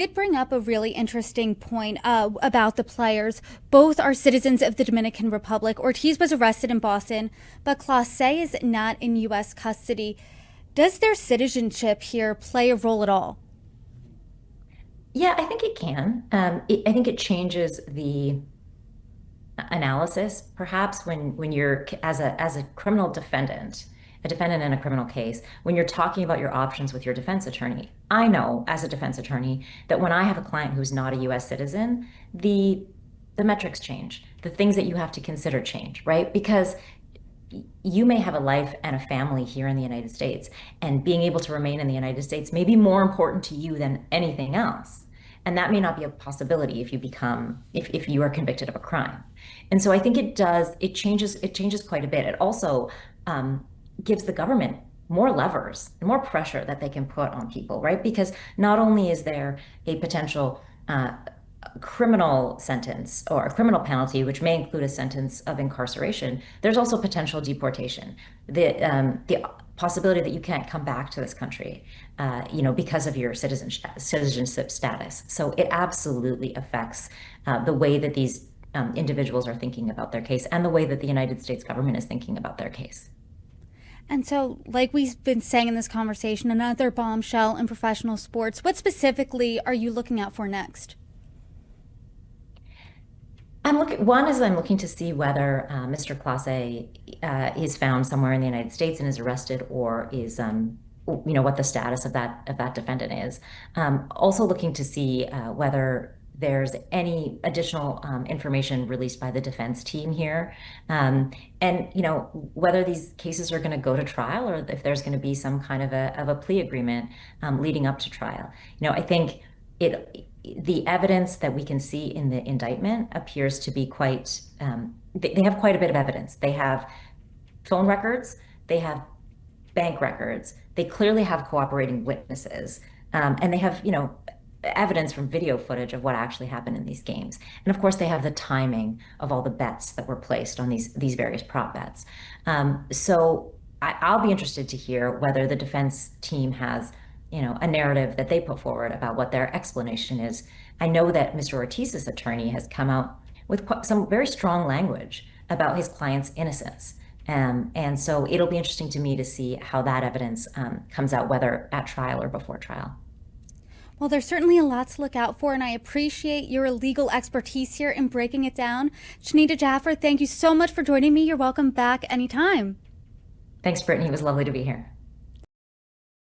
Did bring up a really interesting point about the players. Both are citizens of the Dominican Republic. Ortiz was arrested in Boston, but Clase is not in U.S. custody. Does their citizenship here play a role at all? Yeah, I think it can. I think it changes the analysis, perhaps when you're as a criminal defendant, a defendant in a criminal case, when you're talking about your options with your defense attorney. I know as a defense attorney that when I have a client who's not a U.S. citizen, the metrics change. The things that you have to consider change, right? Because you may have a life and a family here in the United States, and being able to remain in the United States may be more important to you than anything else. And that may not be a possibility if you are convicted of a crime. And so I think it changes quite a bit. It also um, gives the government more levers and more pressure that they can put on people, right? Because not only is there a potential criminal sentence or a criminal penalty, which may include a sentence of incarceration, there's also potential deportation. The possibility that you can't come back to this country, because of your citizenship status. So it absolutely affects the way that these individuals are thinking about their case and the way that the United States government is thinking about their case. And so, like we've been saying in this conversation, another bombshell in professional sports. What specifically are you looking out for next? I'm looking to see whether Mr. Clase is found somewhere in the United States and is arrested, or is what the status of that defendant is. Also looking to see whether there's any additional information released by the defense team here, and whether these cases are going to go to trial, or if there's going to be some kind of a plea agreement leading up to trial. I think it the evidence that we can see in the indictment appears to be quite, they have quite a bit of evidence. They have phone records, they have bank records, they clearly have cooperating witnesses, and they have, evidence from video footage of what actually happened in these games. And of course, they have the timing of all the bets that were placed on these various prop bets. So I'll be interested to hear whether the defense team has a narrative that they put forward about what their explanation is. I know that Mr. Ortiz's attorney has come out with some very strong language about his client's innocence. And so it'll be interesting to me to see how that evidence comes out, whether at trial or before trial. Well, there's certainly a lot to look out for, and I appreciate your legal expertise here in breaking it down. Shaneeda Jaffer, thank you so much for joining me. You're welcome back anytime. Thanks, Brittany. It was lovely to be here.